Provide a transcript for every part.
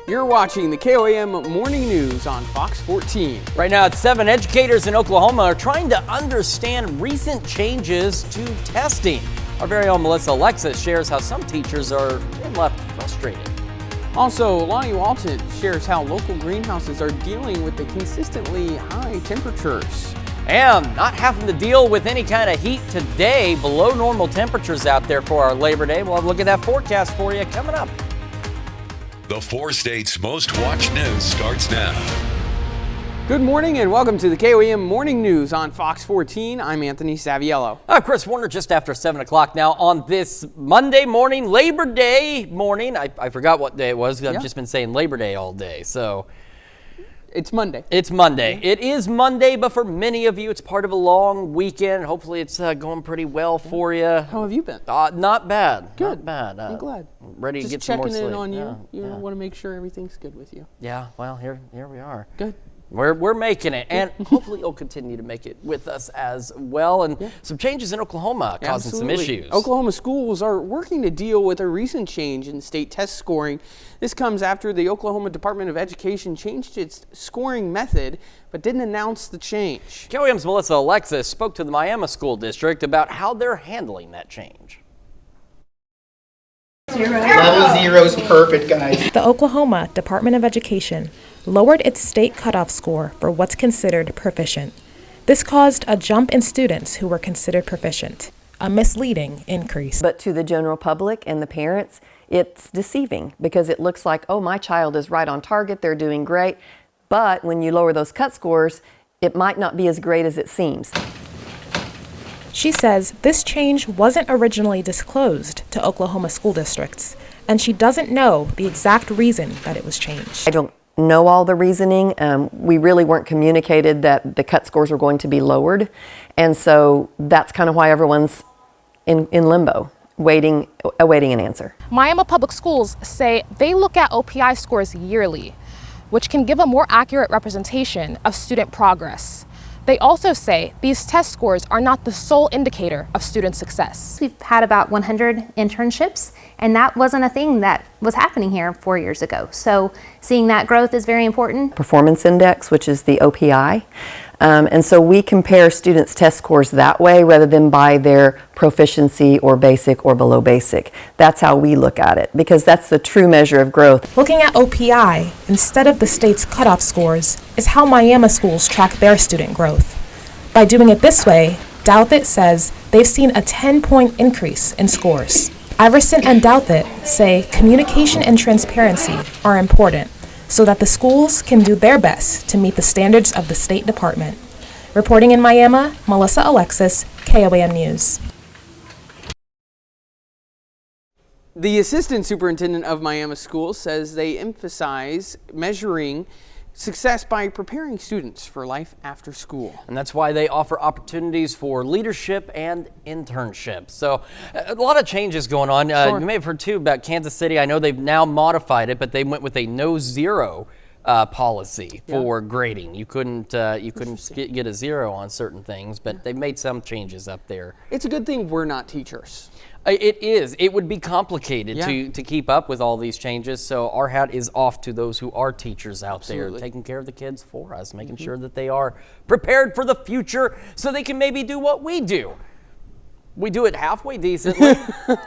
You're watching the KOAM Morning News on Fox 14. Right now at 7, educators in Oklahoma are trying to understand recent changes to testing. Our very own Melissa Alexis shares how some teachers are left frustrated. Also, Lonnie Walton shares how local greenhouses are dealing with the consistently high temperatures. And not having to deal with any kind of heat today, below normal temperatures out there for our Labor Day. We'll have a look at that forecast for you coming up. The 4 states' most watched news starts now. Good morning and welcome to the KOAM Morning News on Fox 14. I'm Anthony Saviello. Chris Warner just after 7 o'clock now on this Monday morning, Labor Day morning. I forgot what day it was. I've just been saying Labor Day all day. So it's Monday. It's Monday. It is Monday, but for many of you, it's part of a long weekend. Hopefully it's going pretty well for you. How have you been? Not bad. Good. Not bad. I'm glad. Ready Just to get some more checking sleep. in on you. You want to make sure everything's good with you. Yeah, well, here we are. Good. We're making it, and hopefully you'll continue to make it with us as well. And some changes in Oklahoma causing some issues. Oklahoma schools are working to deal with a recent change in state test scoring. This comes after the Oklahoma Department of Education changed its scoring method, but didn't announce the change. KOAM's Melissa Alexis spoke to the Miami School District about how they're handling that change. Level 0's perfect, guys. The Oklahoma Department of Education lowered its state cutoff score for what's considered proficient. This caused a jump in students who were considered proficient, a misleading increase. But to the general public and the parents, it's deceiving because it looks like, oh, my child is right on target, they're doing great. But when you lower those cut scores, it might not be as great as it seems. She says this change wasn't originally disclosed to Oklahoma school districts, and she doesn't know the exact reason that it was changed. I don't know all the reasoning. We really weren't communicated that the cut scores were going to be lowered, and so that's kind of why everyone's in limbo, awaiting an answer. Miami Public Schools say they look at OPI scores yearly, which can give a more accurate representation of student progress. They also say these test scores are not the sole indicator of student success. We've had about 100 internships, and that wasn't a thing that was happening here 4 years ago. So seeing that growth is very important. Performance index, which is the OPI. And so we compare students' test scores that way rather than by their proficiency or basic or below basic. That's how we look at it because that's the true measure of growth. Looking at OPI instead of the state's cutoff scores is how Miami schools track their student growth. By doing it this way, Douthit says they've seen a 10-point increase in scores. Iverson and Douthit say communication and transparency are important so that the schools can do their best to meet the standards of the State Department. Reporting in Miami, Melissa Alexis, KOAM News. The assistant superintendent of Miami Schools says they emphasize measuring success by preparing students for life after school. And that's why they offer opportunities for leadership and internships. So a lot of changes going on. Sure. You may have heard too about Kansas City. I know they've now modified it, but they went with a no-zero policy for grading. You couldn't get a 0 on certain things, but they've made some changes up there. It's a good thing we're not teachers. It is. It would be complicated to keep up with all these changes. So our hat is off to those who are teachers out there taking care of the kids for us, making sure that they are prepared for the future so they can maybe do what we do. We do it halfway decently,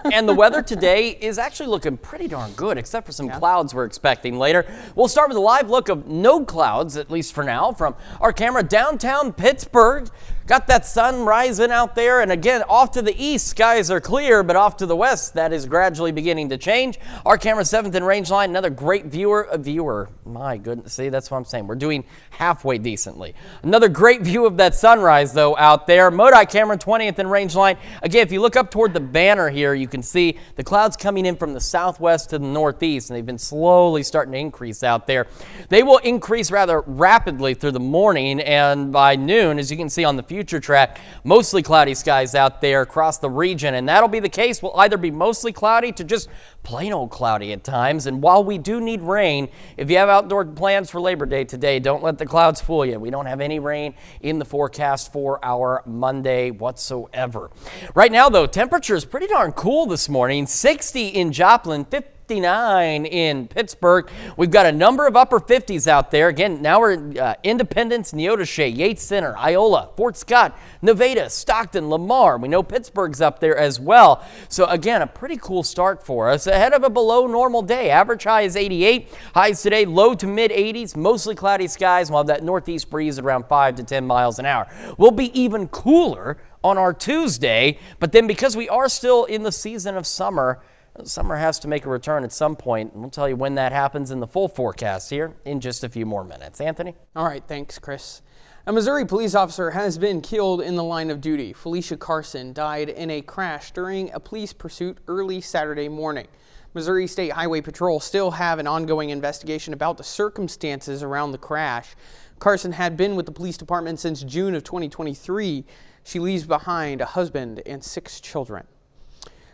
and the weather today is actually looking pretty darn good, except for some clouds we're expecting later. We'll start with a live look of no clouds, at least for now, from our camera downtown Pittsburgh. Got that sun rising out there, and again, off to the east, skies are clear, but off to the west, that is gradually beginning to change. Our camera 7th and range line, another great viewer. My goodness, see, that's what I'm saying. We're doing halfway decently. Another great view of that sunrise, though, out there. Modi camera 20th and range line. Again, if you look up toward the banner here, you can see the clouds coming in from the southwest to the northeast, and they've been slowly starting to increase out there. They will increase rather rapidly through the morning, and by noon, as you can see on the future track, mostly cloudy skies out there across the region, and that'll be the case. Will either be mostly cloudy to just plain old cloudy at times. And while we do need rain, if you have outdoor plans for Labor Day today, don't let the clouds fool you. We don't have any rain in the forecast for our Monday whatsoever. Right now, though, temperature is pretty darn cool this morning. 60 in Joplin, 59 in Pittsburgh. We've got a number of upper 50s out there. Again, now we're in Independence, Neodesha, Yates Center, Iola, Fort Scott, Nevada, Stockton, Lamar. We know Pittsburgh's up there as well. So again, a pretty cool start for us ahead of a below normal day. Average high is 88. Highs today low to mid 80s, mostly cloudy skies. We'll have that northeast breeze at around 5 to 10 miles an hour. We'll be even cooler on our Tuesday, but then because we are still in the season of summer, summer has to make a return at some point, and we'll tell you when that happens in the full forecast here in just a few more minutes. Anthony? All right, thanks, Chris. A Missouri police officer has been killed in the line of duty. Felicia Carson died in a crash during a police pursuit early Saturday morning. Missouri State Highway Patrol still have an ongoing investigation about the circumstances around the crash. Carson had been with the police department since June of 2023. She leaves behind a husband and 6 children.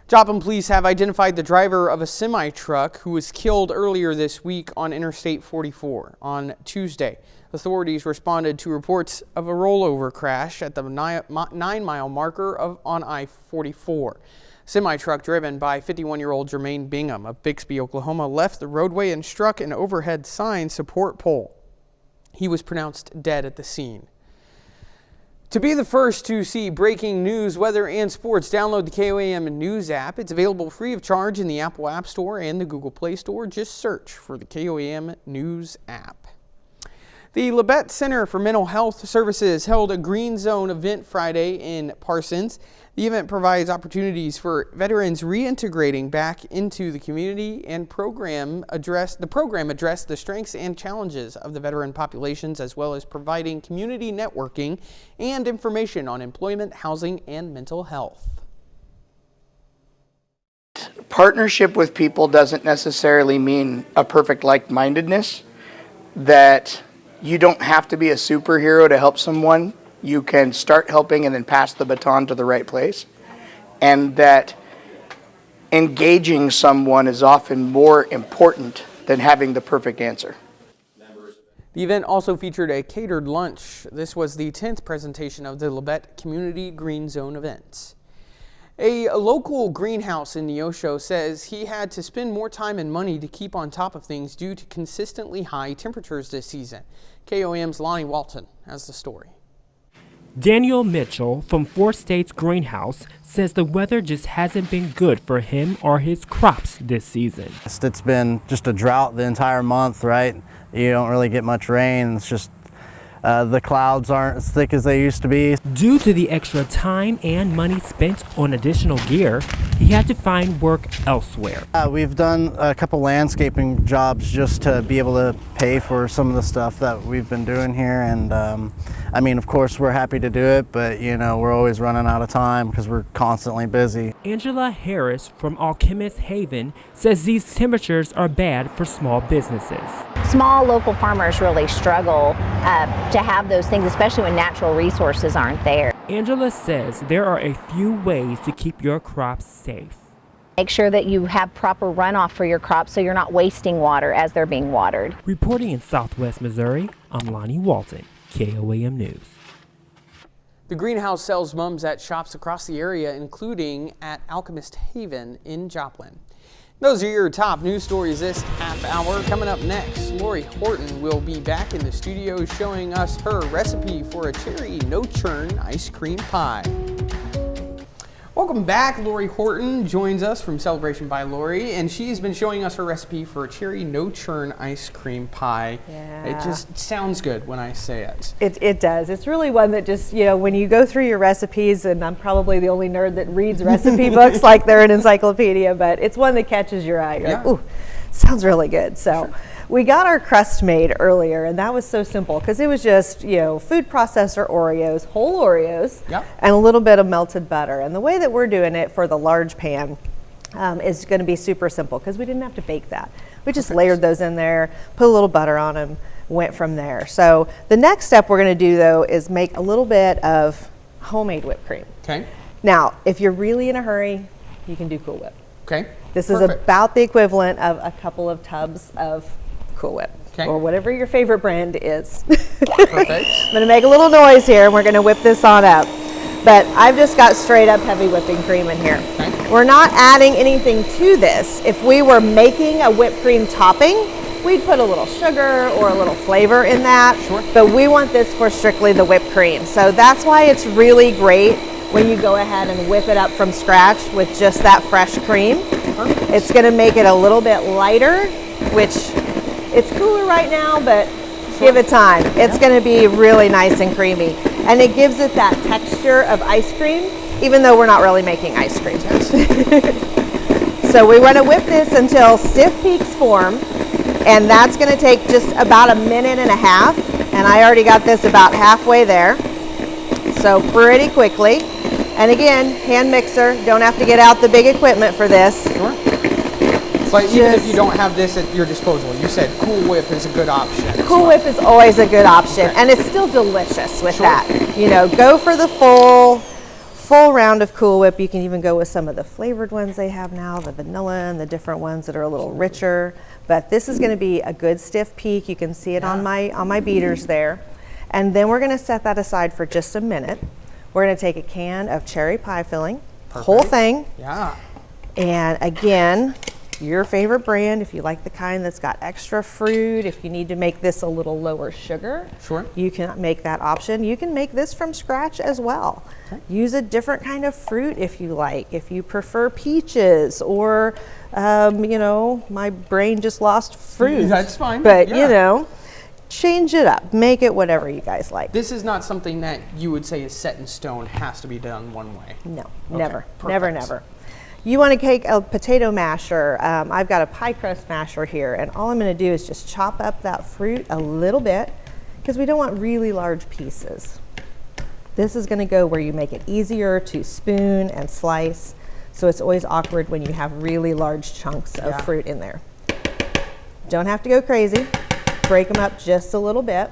Joplin police have identified the driver of a semi-truck who was killed earlier this week on Interstate 44. On Tuesday, authorities responded to reports of a rollover crash at the 9-mile marker on I-44. Semi-truck driven by 51-year-old Jermaine Bingham of Bixby, Oklahoma, left the roadway and struck an overhead sign support pole. He was pronounced dead at the scene. To be the first to see breaking news, weather, and sports, download the KOAM News app. It's available free of charge in the Apple App Store and the Google Play Store. Just search for the KOAM News app. The Labette Center for Mental Health Services held a Green Zone event Friday in Parsons. The event provides opportunities for veterans reintegrating back into the community, and the program addressed the strengths and challenges of the veteran populations, as well as providing community networking and information on employment, housing, and mental health. Partnership with people doesn't necessarily mean a perfect like-mindedness, that you don't have to be a superhero to help someone. You can start helping and then pass the baton to the right place. And that engaging someone is often more important than having the perfect answer. The event also featured a catered lunch. This was the 10th presentation of the Labette Community Green Zone events. A local greenhouse in Neosho says he had to spend more time and money to keep on top of things due to consistently high temperatures this season. KOM's Lonnie Walton has the story. Daniel Mitchell from 4 States Greenhouse says the weather just hasn't been good for him or his crops this season. It's been just a drought the entire month, right? You don't really get much rain. It's just the clouds aren't as thick as they used to be. Due to the extra time and money spent on additional gear, he had to find work elsewhere. We've done a couple landscaping jobs just to be able to pay for some of the stuff that we've been doing here. And I mean, of course, we're happy to do it, but you know, we're always running out of time because we're constantly busy. Angela Harris from Alchemist Haven says these temperatures are bad for small businesses. Small local farmers really struggle to have those things, especially when natural resources aren't there. Angela says there are a few ways to keep your crops safe. Make sure that you have proper runoff for your crops so you're not wasting water as they're being watered. Reporting in Southwest Missouri, I'm Lonnie Walton, KOAM News. The greenhouse sells mums at shops across the area, including at Alchemist Haven in Joplin. Those are your top news stories this half hour. Coming up next, Lori Horton will be back in the studio showing us her recipe for a cherry no-churn ice cream pie. Welcome back. Lori Horton joins us from Celebration by Lori, and she's been showing us her recipe for a cherry no-churn ice cream pie. Yeah. It just sounds good when I say it. It does. It's really one that just, you know, when you go through your recipes, and I'm probably the only nerd that reads recipe books like they're an encyclopedia, but it's one that catches your eye. You're like, ooh, sounds really good. So we got our crust made earlier, and that was so simple because it was just, you know, food processor Oreos, whole Oreos, and a little bit of melted butter. And the way that we're doing it for the large pan is going to be super simple because we didn't have to bake that. We just layered those in there, put a little butter on them, went from there. So the next step we're going to do though is make a little bit of homemade whipped cream. Okay. Now, if you're really in a hurry, you can do Cool Whip. Okay. This is about the equivalent of a couple of tubs of Cool Whip, or whatever your favorite brand is. Perfect. I'm gonna make a little noise here and we're gonna whip this on up. But I've just got straight up heavy whipping cream in here. We're not adding anything to this. If we were making a whipped cream topping, we'd put a little sugar or a little flavor in that. Sure. But we want this for strictly the whipped cream. So that's why it's really great when you go ahead and whip it up from scratch with just that fresh cream. It's going to make it a little bit lighter, which it's cooler right now, but give it time. It's going to be really nice and creamy. And it gives it that texture of ice cream, even though we're not really making ice cream. So we want to whip this until stiff peaks form, and that's going to take just about 1.5 minutes. And I already got this about halfway there. So pretty quickly. And again, hand mixer, don't have to get out the big equipment for this. Sure. But even if you don't have this at your disposal, you said Cool Whip is a good option. Cool Whip is always a good option, and it's still delicious with that. You know, go for the full round of Cool Whip. You can even go with some of the flavored ones they have now, the vanilla and the different ones that are a little richer. But this is going to be a good stiff peak. You can see it on my beaters there. And then we're going to set that aside for just a minute. We're going to take a can of cherry pie filling, whole thing. Yeah. And again, your favorite brand, if you like the kind that's got extra fruit, if you need to make this a little lower sugar, sure, you can make that option. You can make this from scratch as well. Okay. Use a different kind of fruit if you like. If you prefer peaches or, you know, my brain just lost fruit. That's fine. But, you know, change it up. Make it whatever you guys like. This is not something that you would say is set in stone, has to be done one way. No, never, never. You want to take a potato masher. I've got a pie crust masher here, and all I'm going to do is just chop up that fruit a little bit because we don't want really large pieces. This is going to go where you make it easier to spoon and slice, so it's always awkward when you have really large chunks of fruit in there. Don't have to go crazy. Break them up just a little bit,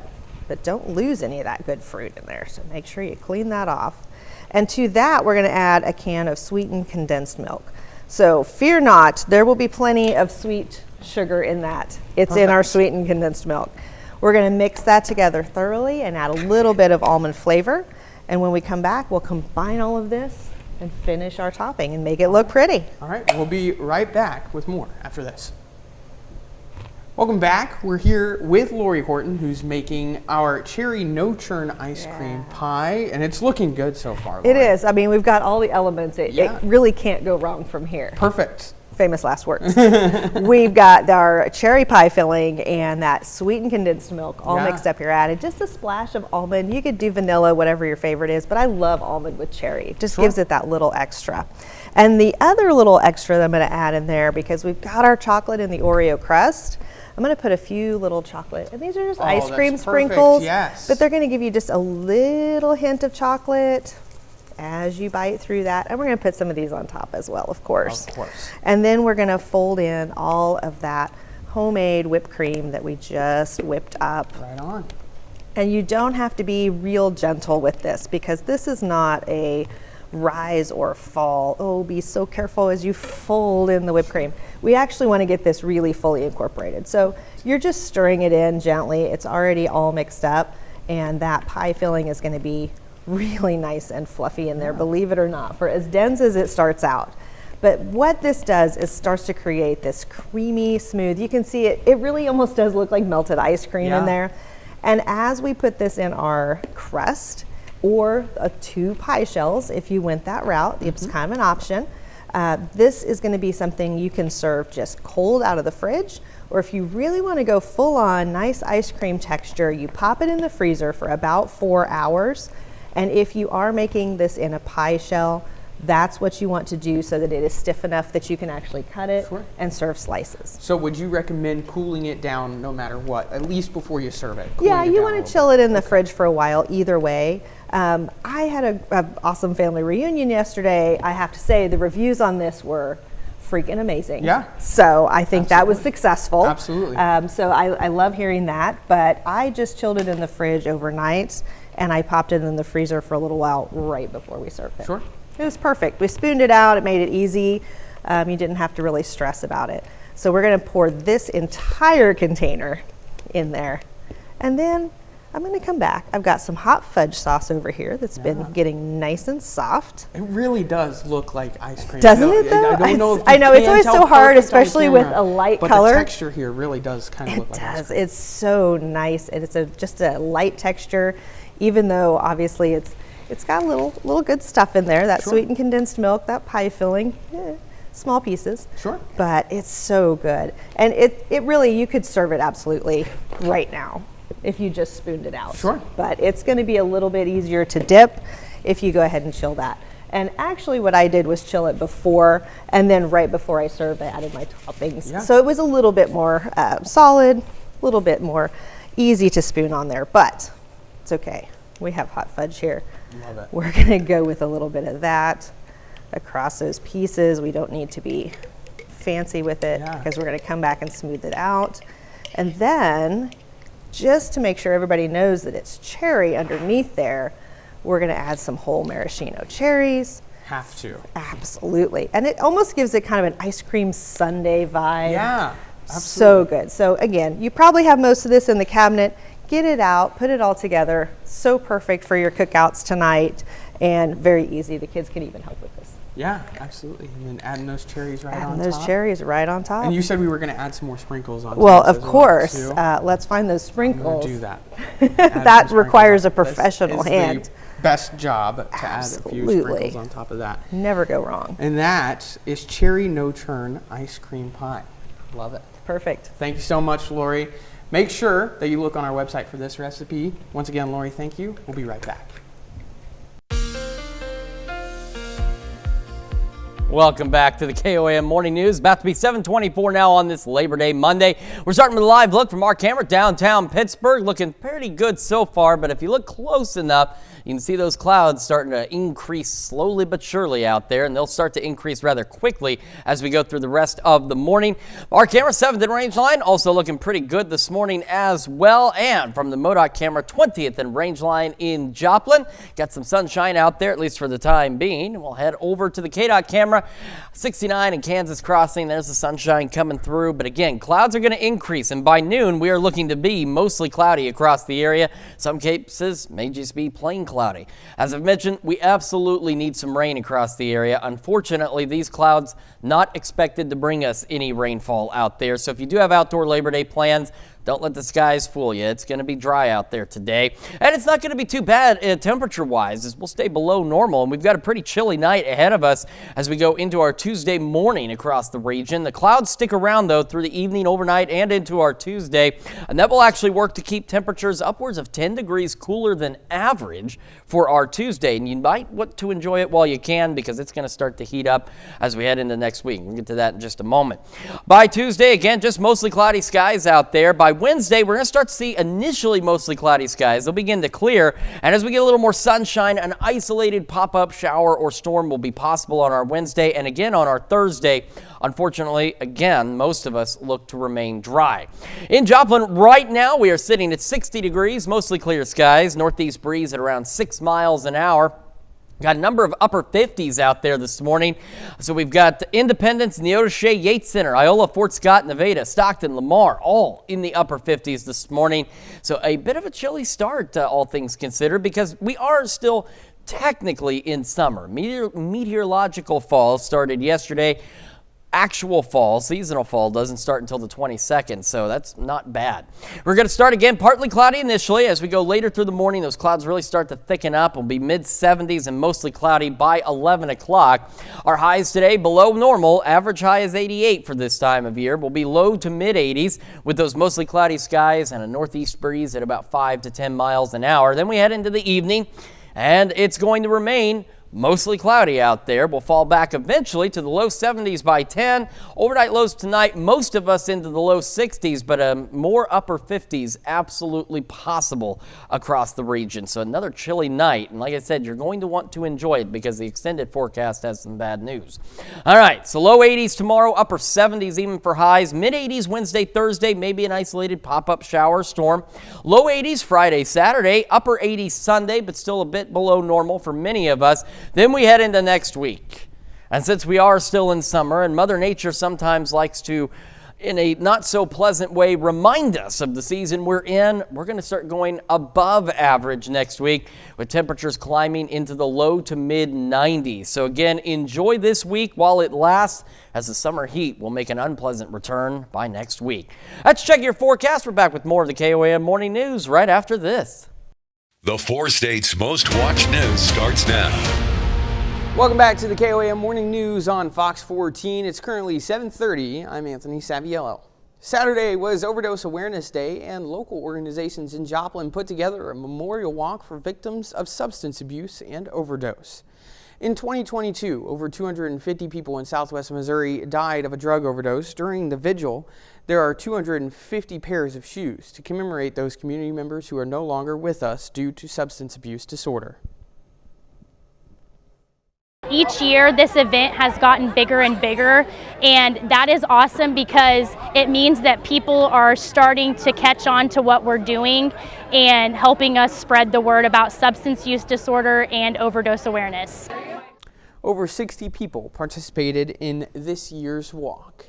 but don't lose any of that good fruit in there, so make sure you clean that off. And to that, we're going to add a can of sweetened condensed milk. So fear not, there will be plenty of sweet sugar in that. It's in our sweetened condensed milk. We're going to mix that together thoroughly and add a little bit of almond flavor. And when we come back, we'll combine all of this and finish our topping and make it look pretty. All right, we'll be right back with more after this. Welcome back. We're here with Lori Horton, who's making our cherry no-churn ice cream pie, and it's looking good so far, Lori. It is. I mean, we've got all the elements. It really can't go wrong from here. Perfect. Famous last words. We've got our cherry pie filling and that sweetened condensed milk all mixed up here. Added just a splash of almond. You could do vanilla, whatever your favorite is, but I love almond with cherry. It just gives it that little extra. And the other little extra that I'm going to add in there, because we've got our chocolate in the Oreo crust, I'm going to put a few little chocolate, and these are just ice cream sprinkles, but they're going to give you just a little hint of chocolate as you bite through that. And we're going to put some of these on top as well, of course. And then we're going to fold in all of that homemade whipped cream that we just whipped up. Right on. And you don't have to be real gentle with this, because this is not a rise or fall. Oh, be so careful as you fold in the whipped cream. We actually want to get this really fully incorporated. So you're just stirring it in gently. It's already all mixed up, and that pie filling is going to be really nice and fluffy in there, believe it or not, for as dense as it starts out. But what this does is starts to create this creamy, smooth, you can see it really almost does look like melted ice cream in there. And as we put this in our crust, or 2 pie shells, if you went that route, it's kind of an option. This is going to be something you can serve just cold out of the fridge, or if you really want to go full on nice ice cream texture, you pop it in the freezer for about 4 hours. And if you are making this in a pie shell, that's what you want to do so that it is stiff enough that you can actually cut it and serve slices. So would you recommend cooling it down no matter what, at least before you serve it? Yeah, you want to chill it in the fridge for a while either way. I had an awesome family reunion yesterday. I have to say the reviews on this were freaking amazing. Yeah. So I think that was successful. Absolutely. So I love hearing that, but I just chilled it in the fridge overnight, and I popped it in the freezer for a little while right before we served it. Sure. It was perfect. We spooned it out. It made it easy. You didn't have to really stress about it. So we're going to pour this entire container in there. And then I'm going to come back. I've got some hot fudge sauce over here that's been getting nice and soft. It really does look like ice cream. Doesn't it though? I don't know if I know, it's can always tell so hard, perfect on especially with camera, a light but color. the texture here really does kind of look like ice cream. It's so nice, and it's just a light texture, even though obviously it's got a little good stuff in there, that sweetened condensed milk, that pie filling. Small pieces. Sure. But it's so good. And it really, you could serve it absolutely right now if you just spooned it out. Sure. But it's going to be a little bit easier to dip if you go ahead and chill that. And actually what I did was chill it before, and then right before I served, I added my toppings. Yeah. So it was a little bit more solid, a little bit more easy to spoon on there, but it's okay. We have hot fudge here. Love it. We're going to go with a little bit of that across those pieces. We don't need to be fancy with it because we're going to come back and smooth it out. And then, just to make sure everybody knows that it's cherry underneath there, we're going to add some whole maraschino cherries. Have to. Absolutely. And it almost gives it kind of an ice cream sundae vibe. Yeah, So absolutely. good. So again, you probably have most of this in the cabinet. Get it out, put it all together. So perfect for your cookouts tonight, and very easy. The kids can even help with this. Yeah, absolutely. And then adding those cherries right on top. Adding those cherries right on top. And you said we were going to add some more sprinkles on Well, top of course. Let's find those sprinkles. Do that. That requires a professional hand. The best job to add a few sprinkles on top of that. Never go wrong. And that is cherry no-churn ice cream pie. Love it. Perfect. Thank you so much, Lori. Make sure that you look on our website for this recipe. Once again, Lori, thank you. We'll be right back. Welcome back to the KOAM Morning News. About to be 7:24 now on this Labor Day Monday. We're starting with a live look from our camera downtown Pittsburgh. Looking pretty good so far, but if you look close enough, you can see those clouds starting to increase slowly but surely out there, and they'll start to increase rather quickly as we go through the rest of the morning. Our camera 7th and Range Line also looking pretty good this morning as well. And from the MoDOT camera 20th and Range Line in Joplin, got some sunshine out there, at least for the time being. We'll head over to the KDOT camera 69 and Kansas Crossing. There's the sunshine coming through, but again, clouds are going to increase, and by noon we are looking to be mostly cloudy across the area. Some cases may just be plain cloudy. As I've mentioned, we absolutely need some rain across the area. Unfortunately, these clouds not expected to bring us any rainfall out there, so if you do have outdoor Labor Day plans, don't let the skies fool you. It's going to be dry out there today. And it's not going to be too bad temperature-wise, as we'll stay below normal. And we've got a pretty chilly night ahead of us as we go into our Tuesday morning across the region. The clouds stick around, though, through the evening, overnight, and into our Tuesday. And that will actually work to keep temperatures upwards of 10 degrees cooler than average for our Tuesday. And you might want to enjoy it while you can, because it's going to start to heat up as we head into next week. We'll get to that in just a moment. By Tuesday, again, just mostly cloudy skies out there. By Wednesday, we're going to start to see initially mostly cloudy skies. They'll begin to clear, and as we get a little more sunshine, an isolated pop-up shower or storm will be possible on our Wednesday, and again on our Thursday. Unfortunately, again, most of us look to remain dry. In Joplin right now, we are sitting at 60 degrees, mostly clear skies, northeast breeze at around 6 miles an hour. Got a number of upper 50s out there this morning. So we've got Independence, Neodesha, Yates Center, Iola, Fort Scott, Nevada, Stockton, Lamar, all in the upper 50s this morning. So a bit of a chilly start, all things considered, because we are still technically in summer. Meteorological fall started yesterday. Actual fall, seasonal fall, doesn't start until the 22nd, so that's not bad. We're going to start again partly cloudy initially. As we go later through the morning, those clouds really start to thicken up. We'll be mid-70s and mostly cloudy by 11 o'clock. Our highs today below normal. Average high is 88 for this time of year. We'll be low to mid-80s with those mostly cloudy skies and a northeast breeze at about 5 to 10 miles an hour. Then we head into the evening, and it's going to remain mostly cloudy out there. We'll fall back eventually to the low 70s by 10. Overnight lows tonight, most of us into the low 60s, but more upper 50s absolutely possible across the region. So another chilly night. And like I said, you're going to want to enjoy it because the extended forecast has some bad news. All right, so low 80s tomorrow, upper 70s even for highs. Mid 80s Wednesday, Thursday, maybe an isolated pop-up shower storm. Low 80s Friday, Saturday, upper 80s Sunday, but still a bit below normal for many of us. Then we head into next week. And since we are still in summer and Mother Nature sometimes likes to in a not so pleasant way, remind us of the season we're in. We're going to start going above average next week with temperatures climbing into the low to mid 90s. So again, enjoy this week while it lasts, as the summer heat will make an unpleasant return by next week. Let's check your forecast. We're back with more of the KOAM Morning News right after this. The 4 states' most watched news starts now. Welcome back to the KOAM Morning News on Fox 14. It's currently 7:30. I'm Anthony Saviello. Saturday was Overdose Awareness Day, and local organizations in Joplin put together a memorial walk for victims of substance abuse and overdose. In 2022, over 250 people in southwest Missouri died of a drug overdose. During the vigil, there are 250 pairs of shoes to commemorate those community members who are no longer with us due to substance abuse disorder. Each year this event has gotten bigger and bigger, and that is awesome because it means that people are starting to catch on to what we're doing and helping us spread the word about substance use disorder and overdose awareness. Over 60 people participated in this year's walk.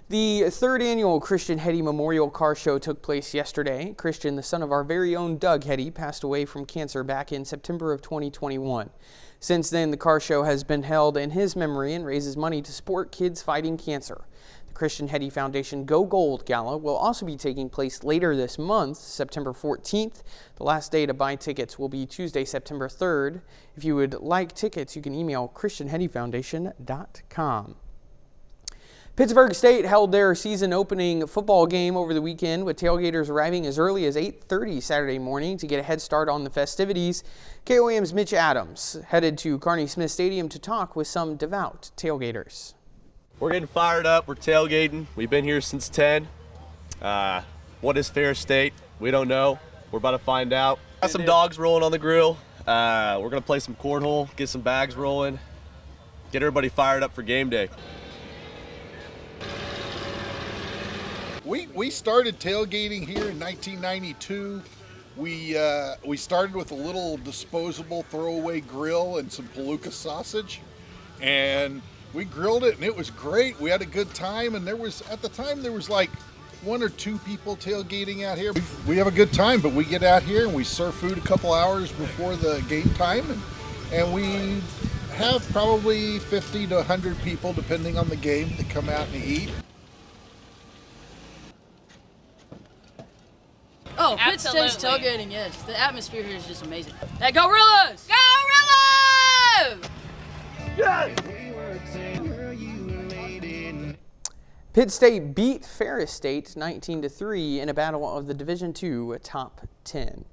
The third annual Christian Heddy Memorial Car Show took place yesterday. Christian, the son of our very own Doug Heddy, passed away from cancer back in September of 2021. Since then, the car show has been held in his memory and raises money to support kids fighting cancer. The Christian Heddy Foundation Go Gold Gala will also be taking place later this month, September 14th. The last day to buy tickets will be Tuesday, September 3rd. If you would like tickets, you can email christianheddyfoundation.com. Pittsburgh State held their season opening football game over the weekend, with tailgaters arriving as early as 8:30 Saturday morning to get a head start on the festivities. KOAM's Mitch Adams headed to Carney Smith Stadium to talk with some devout tailgaters. We're getting fired up. We're tailgating. We've been here since 10. What is Ferris State? We don't know. We're about to find out. Got some dogs rolling on the grill. We're going to play some cornhole, get some bags rolling, get everybody fired up for game day. We started tailgating here in 1992. We started with a little disposable throwaway grill and some palooka sausage, and we grilled it, and it was great. We had a good time, and at the time there was like 1 or 2 people tailgating out here. We have a good time, but we get out here and we serve food a couple hours before the game time, and we have probably 50 to 100 people, depending on the game, that come out and eat. Oh, Pitt State's tailgating, yes. The atmosphere here is just amazing. Hey, Gorillas! Gorillas! Yes! Pitt State beat Ferris State 19-3 in a battle of the Division II top 10.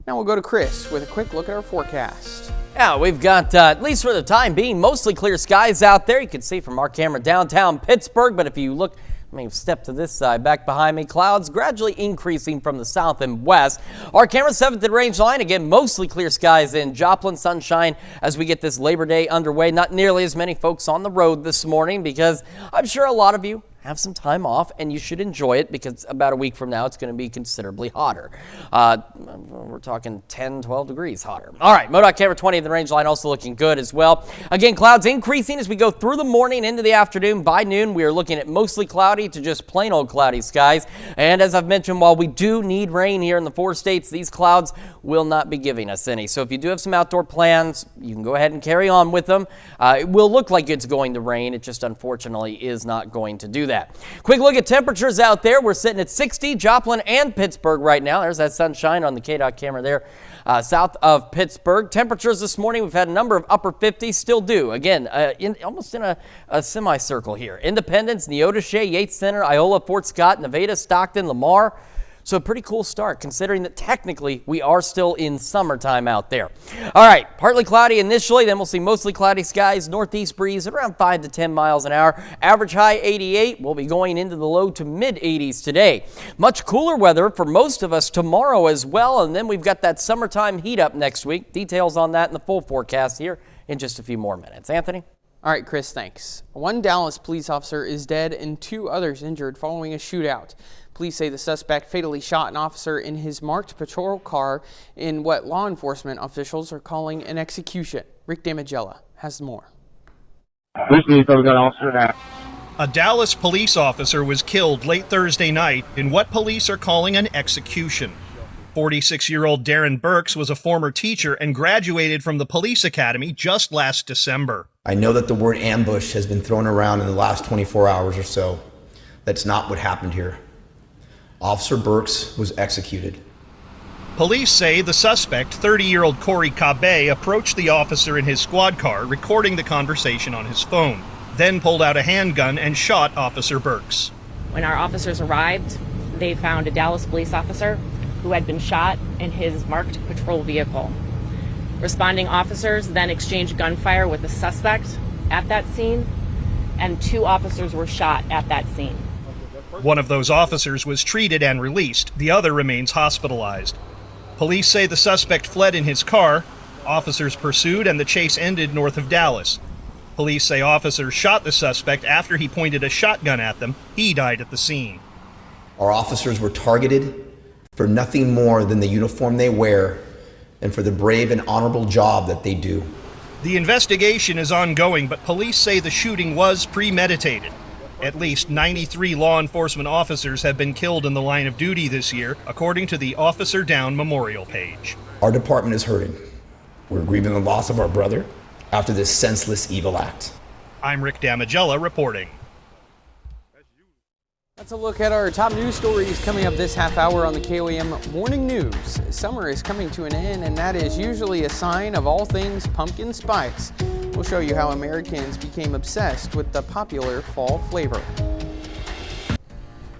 Now we'll go to Chris with a quick look at our forecast. Yeah, we've got, at least for the time being, mostly clear skies out there. You can see from our camera downtown Pittsburgh, but if you look, let me step to this side. Back behind me, clouds gradually increasing from the south and west. Our camera 7th and range line, again, mostly clear skies in Joplin, sunshine as we get this Labor Day underway. Not nearly as many folks on the road this morning because I'm sure a lot of you have some time off, and you should enjoy it because about a week from now it's going to be considerably hotter. We're talking 10, 12 degrees hotter. All right, MoDOT camera 20 in the range line also looking good as well. Again, clouds increasing as we go through the morning into the afternoon. By noon, we are looking at mostly cloudy to just plain old cloudy skies. And as I've mentioned, while we do need rain here in the 4 states, these clouds will not be giving us any. So if you do have some outdoor plans, you can go ahead and carry on with them. It will look like it's going to rain. It just unfortunately is not going to do that. Quick look at temperatures out there. We're sitting at 60, Joplin and Pittsburgh right now. There's that sunshine on the KDOT camera there south of Pittsburgh. Temperatures this morning, we've had a number of upper 50s, still do. Again, almost in a semicircle here. Independence, Neodesha, Yates Center, Iola, Fort Scott, Nevada, Stockton, Lamar. So a pretty cool start considering that technically we are still in summertime out there. All right, partly cloudy initially, then we'll see mostly cloudy skies, northeast breeze at around 5 to 10 miles an hour. Average high 88. We'll be going into the low to mid 80s today. Much cooler weather for most of us tomorrow as well, and then we've got that summertime heat up next week. Details on that in the full forecast here in just a few more minutes. Anthony? All right, Chris, thanks. One Dallas police officer is dead and 2 others injured following a shootout. Police say the suspect fatally shot an officer in his marked patrol car in what law enforcement officials are calling an execution. Rick Damigella has more. A Dallas police officer was killed late Thursday night in what police are calling an execution. 46-year-old Darren Burks was a former teacher and graduated from the police academy just last December. I know that the word ambush has been thrown around in the last 24 hours or so. That's not what happened here. Officer Burks was executed. Police say the suspect, 30-year-old Corey Cabe, approached the officer in his squad car, recording the conversation on his phone, then pulled out a handgun and shot Officer Burks. When our officers arrived, they found a Dallas police officer who had been shot in his marked patrol vehicle. Responding officers then exchanged gunfire with the suspect at that scene, and 2 officers were shot at that scene. One of those officers was treated and released. The other remains hospitalized. Police say the suspect fled in his car. Officers pursued and the chase ended north of Dallas. Police say officers shot the suspect after he pointed a shotgun at them. He died at the scene. Our officers were targeted for nothing more than the uniform they wear and for the brave and honorable job that they do. The investigation is ongoing, but police say the shooting was premeditated. At least 93 law enforcement officers have been killed in the line of duty this year, according to the Officer Down Memorial page. Our department is hurting. We're grieving the loss of our brother after this senseless, evil act. I'm Rick Damigella reporting. Let's a look at our top news stories coming up this half hour on the KOAM Morning News. Summer is coming to an end, and that is usually a sign of all things pumpkin spice. We'll show you how Americans became obsessed with the popular fall flavor.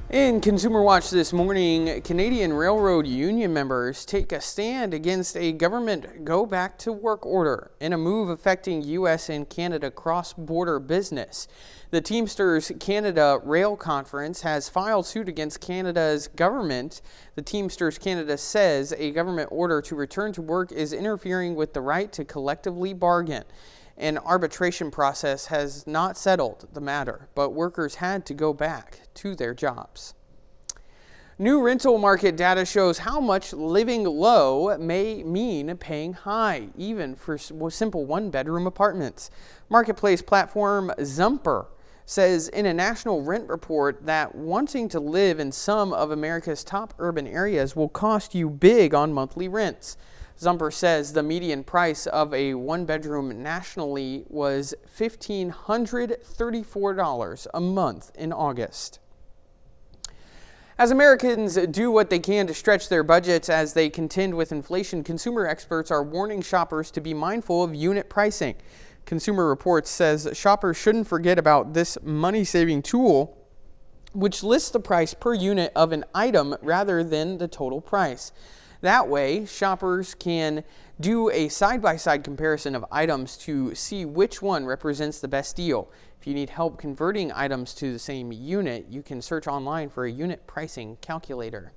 In Consumer Watch this morning, Canadian Railroad Union members take a stand against a government go-back-to-work order in a move affecting U.S. and Canada cross-border business. The Teamsters Canada Rail Conference has filed suit against Canada's government. The Teamsters Canada says a government order to return to work is interfering with the right to collectively bargain. An arbitration process has not settled the matter, but workers had to go back to their jobs. New rental market data shows how much living low may mean paying high, even for simple one-bedroom apartments. Marketplace platform Zumper says in a national rent report that wanting to live in some of America's top urban areas will cost you big on monthly rents. Zumper says the median price of a one-bedroom nationally was $1,534 a month in August. As Americans do what they can to stretch their budgets as they contend with inflation, consumer experts are warning shoppers to be mindful of unit pricing. Consumer Reports says shoppers shouldn't forget about this money-saving tool, which lists the price per unit of an item rather than the total price. That way, shoppers can do a side-by-side comparison of items to see which one represents the best deal. If you need help converting items to the same unit, you can search online for a unit pricing calculator.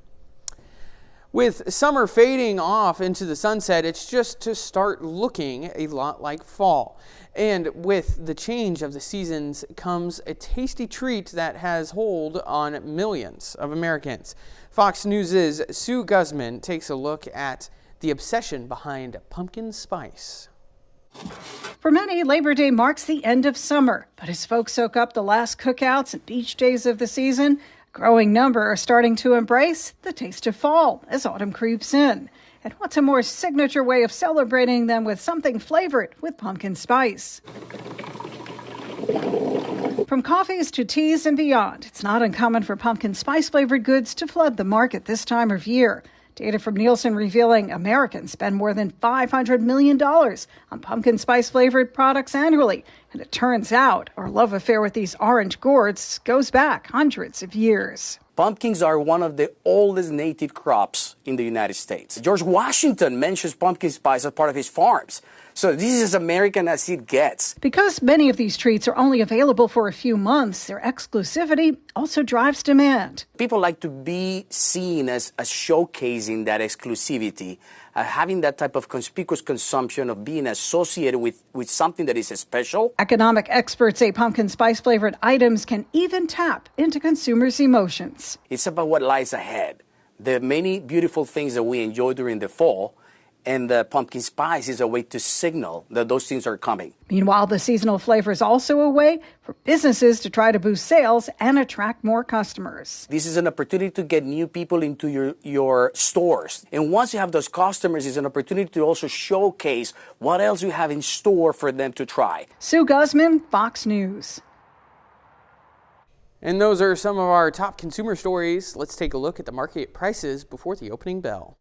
With summer fading off into the sunset, it's just to start looking a lot like fall. And with the change of the seasons comes a tasty treat that has hold on millions of Americans. Fox News' Sue Guzman takes a look at the obsession behind pumpkin spice. For many, Labor Day marks the end of summer, but as folks soak up the last cookouts and beach days of the season, a growing number are starting to embrace the taste of fall as autumn creeps in. And what's a more signature way of celebrating than with something flavored with pumpkin spice? From coffees to teas and beyond, it's not uncommon for pumpkin spice-flavored goods to flood the market this time of year. Data from Nielsen revealing Americans spend more than $500 million on pumpkin spice-flavored products annually. And it turns out our love affair with these orange gourds goes back hundreds of years. Pumpkins are one of the oldest native crops in the United States. George Washington mentions pumpkin spice as part of his farms. So this is as American as it gets. Because many of these treats are only available for a few months, their exclusivity also drives demand. People like to be seen as showcasing that exclusivity, having that type of conspicuous consumption of being associated with something that is special. Economic experts say pumpkin spice-flavored items can even tap into consumers' emotions. It's about what lies ahead. There are many beautiful things that we enjoy during the fall, And the pumpkin spice is a way to signal that those things are coming. Meanwhile, the seasonal flavor is also a way for businesses to try to boost sales and attract more customers. This is an opportunity to get new people into your stores. And once you have those customers, it's an opportunity to also showcase what else you have in store for them to try. Sue Guzman, Fox News. And those are some of our top consumer stories. Let's take a look at the market prices before the opening bell.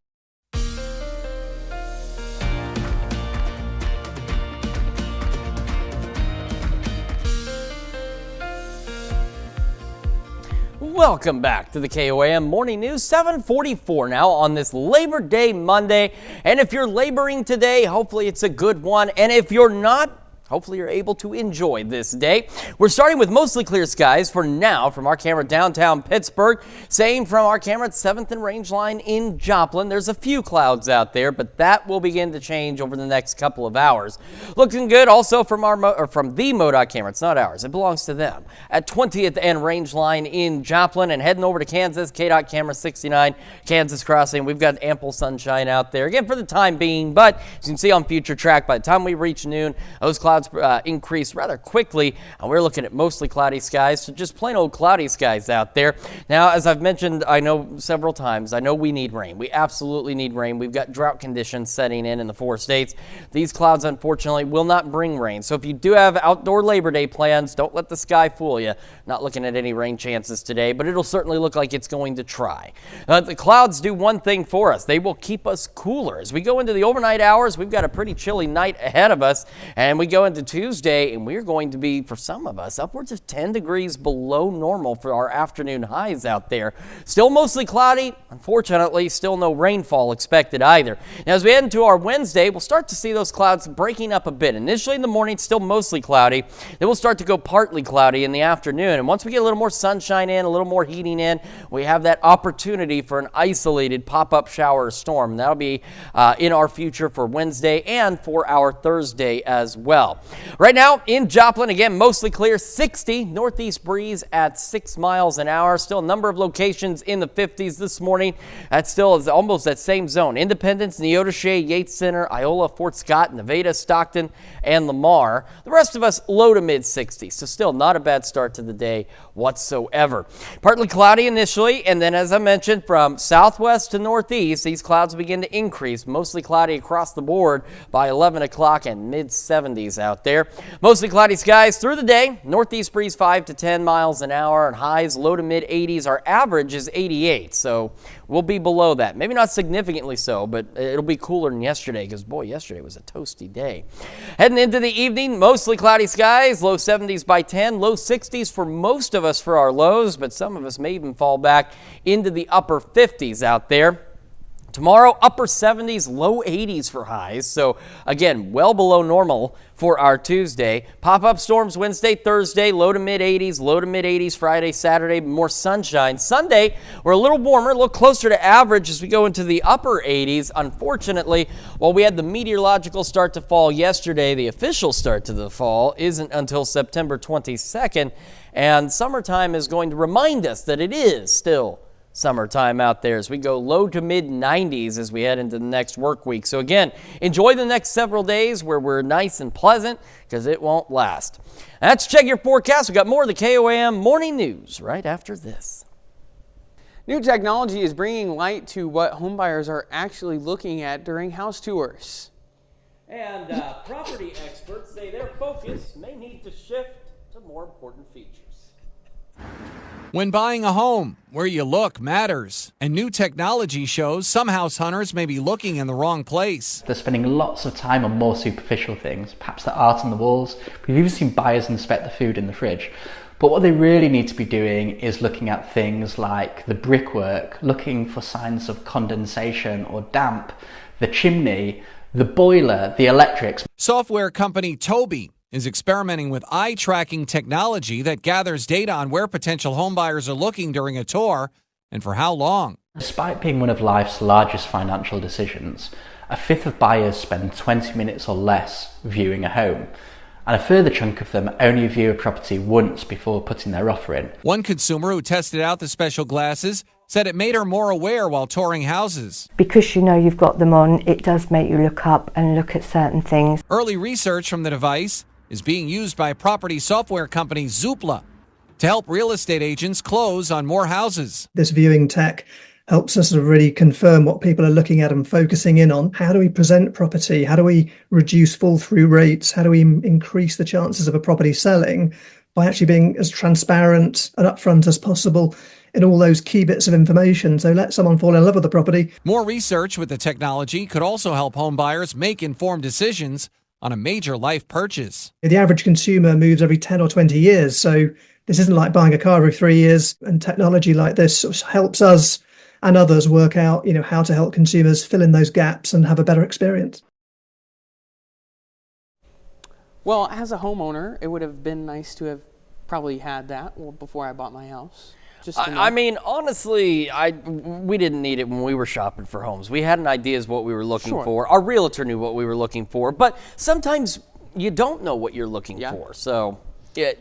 Welcome back to the KOAM Morning News, 7:44 now on this Labor Day Monday. And if you're laboring today, hopefully it's a good one. And if you're not, hopefully you're able to enjoy this day. We're starting with mostly clear skies for now from our camera downtown Pittsburgh. Same from our camera at 7th and Range Line in Joplin. There's a few clouds out there, but that will begin to change over the next couple of hours. Looking good also from from the MoDOT camera. It's not ours. It belongs to them. At 20th and Range Line in Joplin, and heading over to Kansas, KDOT camera 69, Kansas Crossing. We've got ample sunshine out there again for the time being, but as you can see on future track, by the time we reach noon, those clouds increase rather quickly, and we're looking at mostly cloudy skies, so just plain old cloudy skies out there. Now, as I've mentioned, I know several times, I know we need rain. We absolutely need rain. We've got drought conditions setting in the 4 states. These clouds, unfortunately, will not bring rain. So if you do have outdoor Labor Day plans, don't let the sky fool you. Not looking at any rain chances today, but it'll certainly look like it's going to try. The clouds do one thing for us. They will keep us cooler. As we go into the overnight hours, we've got a pretty chilly night ahead of us, and we go into Tuesday, and we're going to be, for some of us, upwards of 10 degrees below normal for our afternoon highs out there. Still mostly cloudy. Unfortunately, still no rainfall expected either. Now, as we head into our Wednesday, we'll start to see those clouds breaking up a bit. Initially in the morning, still mostly cloudy. Then we'll start to go partly cloudy in the afternoon. And once we get a little more sunshine in, a little more heating in, we have that opportunity for an isolated pop-up shower or storm. That'll be in our future for Wednesday and for our Thursday as well. Right now in Joplin, again, mostly clear, 60 northeast breeze at 6 miles an hour. Still a number of locations in the 50s this morning. That still is almost that same zone. Independence, Neodesha, Yates Center, Iola, Fort Scott, Nevada, Stockton, and Lamar. The rest of us low to mid 60s. So still not a bad start to the day whatsoever. Partly cloudy initially, and then as I mentioned, from southwest to northeast, these clouds begin to increase. Mostly cloudy across the board by 11 o'clock and mid 70s out there. Mostly cloudy skies through the day. Northeast breeze 5 to 10 miles an hour and highs low to mid 80s. Our average is 88, so we'll be below that. Maybe not significantly so, but it'll be cooler than yesterday because, boy, yesterday was a toasty day. Heading into the evening, mostly cloudy skies, low 70s by 10, low 60s for most of us for our lows, but some of us may even fall back into the upper 50s out there. Tomorrow, upper 70s, low 80s for highs. So, again, well below normal for our Tuesday. Pop-up storms Wednesday, Thursday, low to mid 80s, low to mid 80s Friday, Saturday, more sunshine. Sunday, we're a little warmer, a little closer to average as we go into the upper 80s. Unfortunately, while we had the meteorological start to fall yesterday, the official start to the fall isn't until September 22nd. And summertime is going to remind us that it is still summertime out there as we go low to mid 90s as we head into the next work week. So again, enjoy the next several days where we're nice and pleasant because it won't last. Let's check your forecast. We got more of the KOAM Morning News right after this. New technology is bringing light to what homebuyers are actually looking at during house tours. And property experts say their focus may need to shift to more important features. When buying a home, where you look matters, and new technology shows some house hunters may be looking in the wrong place. They're spending lots of time on more superficial things, perhaps the art on the walls. We've even seen buyers inspect the food in the fridge. But what they really need to be doing is looking at things like the brickwork, looking for signs of condensation or damp, the chimney, the boiler, the electrics. Software company Toby is experimenting with eye tracking technology that gathers data on where potential homebuyers are looking during a tour and for how long. Despite being one of life's largest financial decisions, a fifth of buyers spend 20 minutes or less viewing a home, and a further chunk of them only view a property once before putting their offer in. One consumer who tested out the special glasses said it made her more aware while touring houses. Because you know you've got them on, it does make you look up and look at certain things. Early research from the device is being used by property software company Zoopla to help real estate agents close on more houses. This viewing tech helps us sort of really confirm what people are looking at and focusing in on. How do we present property? How do we reduce fall-through rates? How do we increase the chances of a property selling by actually being as transparent and upfront as possible in all those key bits of information? So let someone fall in love with the property. More research with the technology could also help home buyers make informed decisions on a major life purchase. The average consumer moves every 10 or 20 years. So this isn't like buying a car every 3 years. And technology like this sort of helps us and others work out, how to help consumers fill in those gaps and have a better experience. Well, as a homeowner, it would have been nice to have probably had that before I bought my house. I mean, honestly, we didn't need it when we were shopping for homes. We had an idea of what we were looking for. Our realtor knew what we were looking for, but sometimes you don't know what you're looking for. So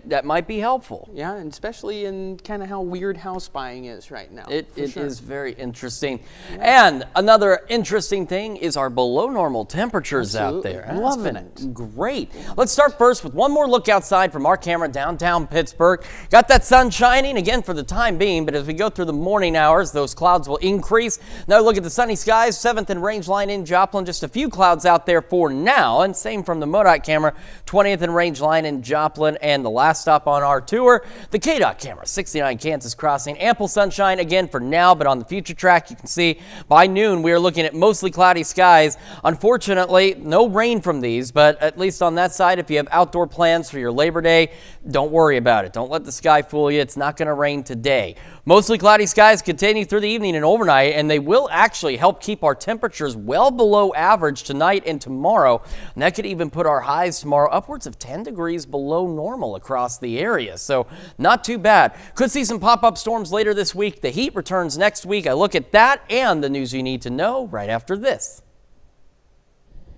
that might be helpful. Yeah, and especially in kind of how weird house buying is right now. It is very interesting. And another interesting thing is our below normal temperatures out there. Loving it. Great. Let's start first with one more look outside from our camera downtown Pittsburgh. Got that sun shining again for the time being, but as we go through the morning hours, those clouds will increase. Now look at the sunny skies, 7th and Range Line in Joplin. Just a few clouds out there for now. And same from the MoDOT camera, 20th and Range Line in Joplin. And the last stop on our tour, the KDOT camera, 69 Kansas Crossing. Ample sunshine again for now, but on the future track, you can see by noon we are looking at mostly cloudy skies. Unfortunately, no rain from these, but at least on that side, if you have outdoor plans for your Labor Day, don't worry about it. Don't let the sky fool you. It's not going to rain today. Mostly cloudy skies continue through the evening and overnight, and they will actually help keep our temperatures well below average tonight and tomorrow. And that could even put our highs tomorrow upwards of 10 degrees below normal across the area. So not too bad. Could see some pop-up storms later this week. The heat returns next week. I look at that and the news you need to know right after this.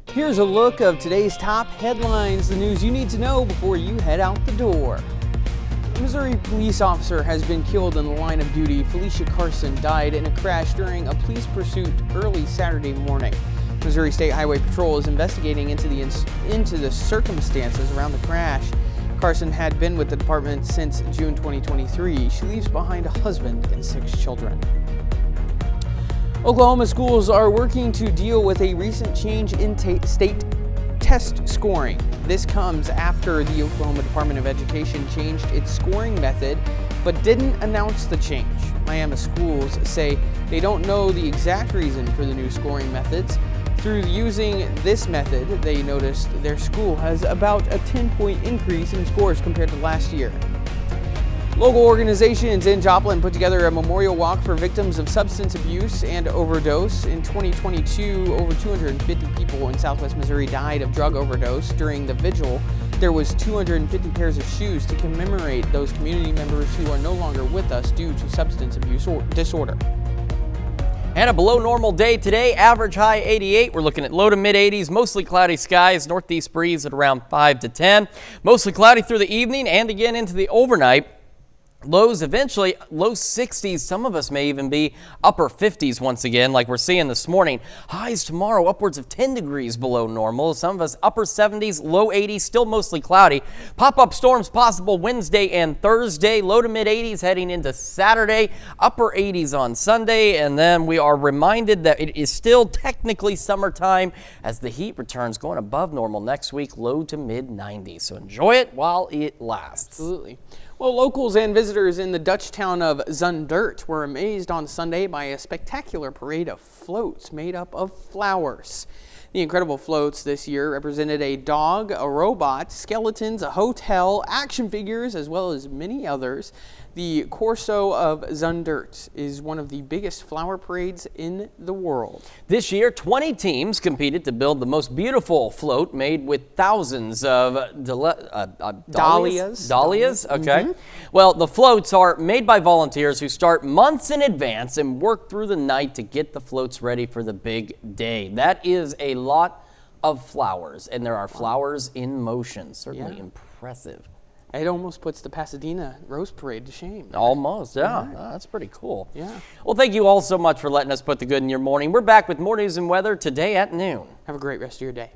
Here's a look of today's top headlines, the news you need to know before you head out the door. A Missouri police officer has been killed in the line of duty. Felicia Carson died in a crash during a police pursuit early Saturday morning. Missouri State Highway Patrol is investigating into the circumstances around the crash. Carson had been with the department since June 2023. She leaves behind a husband and 6 children. Oklahoma schools are working to deal with a recent change in state test scoring. This comes after the Oklahoma Department of Education changed its scoring method, but didn't announce the change. Miami schools say they don't know the exact reason for the new scoring methods. Through using this method, they noticed their school has about a 10-point increase in scores compared to last year. Local organizations in Joplin put together a memorial walk for victims of substance abuse and overdose. In 2022, over 250 people in Southwest Missouri died of drug overdose. During the vigil, there was 250 pairs of shoes to commemorate those community members who are no longer with us due to substance abuse or disorder. And a below normal day today, average high 88. We're looking at low to mid 80s, mostly cloudy skies, northeast breeze at around 5 to 10. Mostly cloudy through the evening and again into the overnight. Lows eventually low 60s. Some of us may even be upper 50s once again, like we're seeing this morning. Highs tomorrow upwards of 10 degrees below normal. Some of us upper 70s, low 80s, still mostly cloudy. Pop-up storms possible Wednesday and Thursday. Low to mid 80s heading into Saturday. Upper 80s on Sunday. And then we are reminded that it is still technically summertime as the heat returns, going above normal next week. Low to mid 90s. So enjoy it while it lasts. Absolutely. Well, locals and visitors in the Dutch town of Zundert were amazed on Sunday by a spectacular parade of floats made up of flowers. The incredible floats this year represented a dog, a robot, skeletons, a hotel, action figures, as well as many others. The Corso of Zundert is one of the biggest flower parades in the world. This year, 20 teams competed to build the most beautiful float made with thousands of dahlias. Dahlias? Okay. Mm-hmm. Well, the floats are made by volunteers who start months in advance and work through the night to get the floats ready for the big day. That is a lot of flowers, and there are flowers in motion. Certainly impressive. It almost puts the Pasadena Rose Parade to shame. Almost, yeah. That's pretty cool. Yeah. Well, thank you all so much for letting us put the good in your morning. We're back with more news and weather today at noon. Have a great rest of your day.